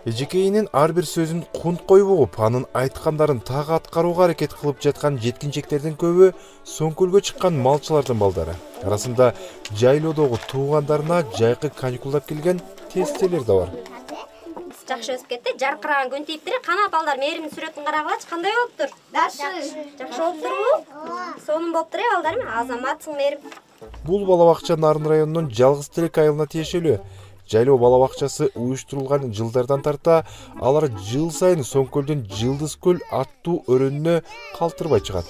Эжекейинин ар бир сөзүн кунт коюп угуп, анын айткандарын так аткарууга аракет кылып жаткан жеткинчектердин көбү Соңкөлгө чыккан малчылардын балдары. Арасында жайлоодогу туугандарына жайкы каникулдап келген тестелер да бар. Жакшы өсүп кетти, жаркыраган күн тийиптир. Кана балдар мээримдин сүрөтүн карагылачы, кандай болуптур? Жакшы болуптурбу? Сонун болуптур балдарым, азаматсың мээрим. Бул бала бакча Нарын районунун Жалгыз Тилек айылына тиешелүү. Жайлоо бала бакчасы уюштурулган жылдардан тарта алар жыл сайын Соңкөлдүн Жылдыз көл аттуу өрөөнүнө калтырбай чыгат.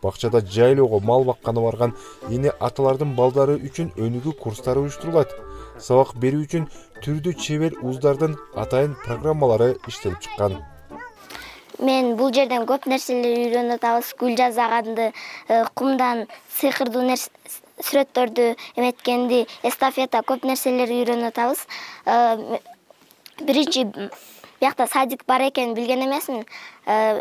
Бакчада жайлоого мал бакканы барган эне аталардын балдары үчүн өнүгүү курстары уюштурулат. Сабак берүү үчүн түрдүү чебер уздардын атайын программалары иштелип чыккан. Мен бул жерден көп нерселер үйрөнүп атабыз. Гүл жасаганды, кумдан сыйкырдуу сүрөттөрдү эметкенди, эстафета көп нерселер үйрөнүп атабыз. Биринчи биякта садик бар экенин билген эмесмин.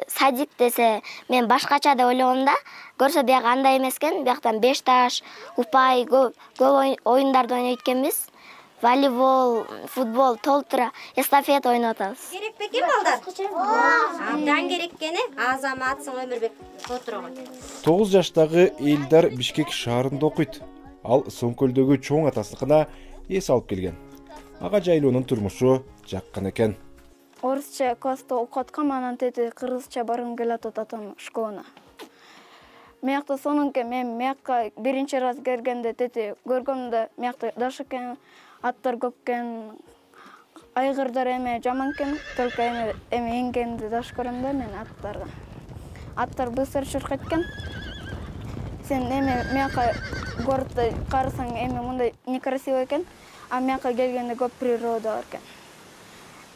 Садик десе мен башкача деп ойлогом да, көрсө бияк андай эмес экен. Бияктан 5 таш, упай, көп оюндарды ойнойт экенбиз. Волейбол, футбол, толтура, эстафета ойноп атабыз. Керек бекен балдар? Абдан керек экен, азаматсың Өмүрбек Которого. 9 жаштагы Элдар Бишкек шаарында окуйт. Ал Соңкөлдөгү чоң атасыныкына эс алып келген. Ага жайлоонун турмушу жаккан экен. Орусча класста окуп аткам, анан тети кыргызча баргым келип атам школуна. Мыякта сонунке мен мыякка биринчи раз келгенде тети көргөмдө мыякта даш экен, аттар көп экен, айгырдар эме жаман экен, только эме эңгенди даш көрөм да мен аттарга. Аттар быстро чуркайт экен. Сен эме мыякка городто карасаң эме мындай некрасиво экен, а мыякка келгенде көп природа бар экен.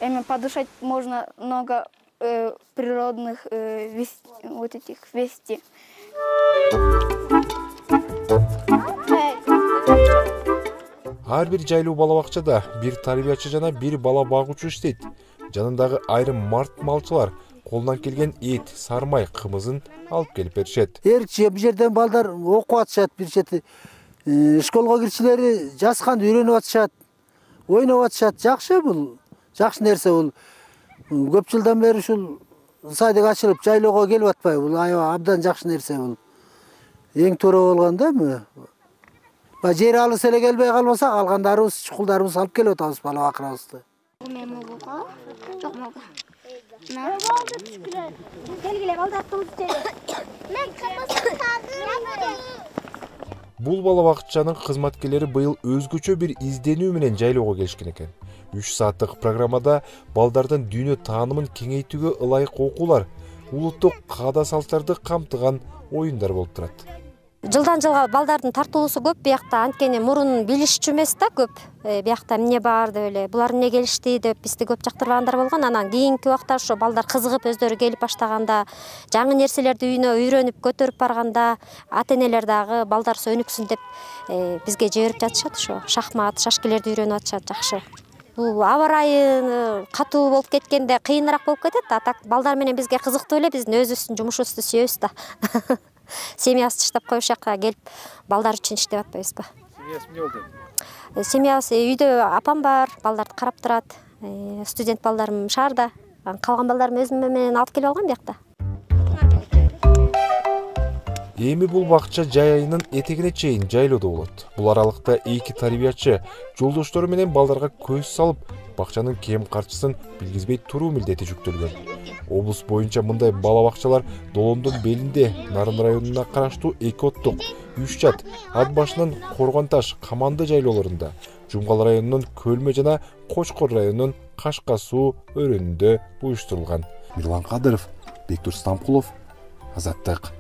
Эме подышать можно много природных вот этих вести. Ар бир жайлуу бала бакчада бир тарбиячы жана бир бала багуучу иштейт. Жанындагы айрым март малчылар колунан келген эт, сармай, кымызын алып келип беришет. Бул жерден балдар окуп атышат, бир чети школго кирчилери жазганды үйрөнүп атышат, ойноп атышат. Жакшы бул. Жакшы нерсе бул. Көп жылдан бери ушул садик ачылып жайлоого келип атпайбы? Бул абдан жакшы нерсе бул. Эң туура болгон да. Жер алыс эле келбей калмаса, калгандарыбыз, чукулдарыбыз алып келип атабыз бала бакырабызды. Бул бала бакчанын кызматкерлери быйыл өзгөчө бир изденүү менен жайлоого келишкен экен. 3 сааттык программада балдардын дүйнө таанымын кеңейтүүгө ылайык окуулар, улуттук каада салттарды камтыган оюндар болуп турат. Жылдан жылга балдардын тартуулусу көп, биякта анткени мурун билишчү эмес да көп. Биякта эмне бар деп эле, булар эмне келишти деп бизди көп жактырбагандар болгон. Анан кийинки убакта ошо балдар кызыгып өздөрү келип баштаганда, жаңы нерселерди үйүнө үйрөнүп көтөрүп барганда, ата-энелер дагы балдар өнүксүн деп бизге жиберип жатышат ошо. Шахмат, шашкилерди үйрөнүп атышат, жакшы. Бул аба ырайы катуу болуп кеткенде кыйыныраак болуп кетет. А так балдар менен бизге кызыктуу эле, биздин өзүбүздүн жумушубузду сүйөбүз да. Семьясы таштап коюп жакка келип балдар үчүн иштеп атпайбызбы? Семьясы эмне болду? Семьясы үйдө апам бар, балдарды карап турат. Студент балдарым шаарда. Калган балдарым өзүм менен алып келип алгам биякта. Эми бул бакча жай айынын этегине чейин жайлоодо болот. Бул аралыкта 2 тарбиячы жолдоштору менен балдарга көз салып, бакчанын кем карчысын билгизбей туруу милдети жүктөлгөн. Облус боюнча мындай бала бакчалар Долондун белинде, Нарын районуна караштуу Экоттук, Үшчат, Ат башынын Коргонташ, Каманды жайлоолорунда, Жумгал районунун Көлмө жана Кочкор районунун Кашка суу өрөөнүндө уюштурулган. Мирлан Кадыров, Бектур Стамкулов, Азаттык.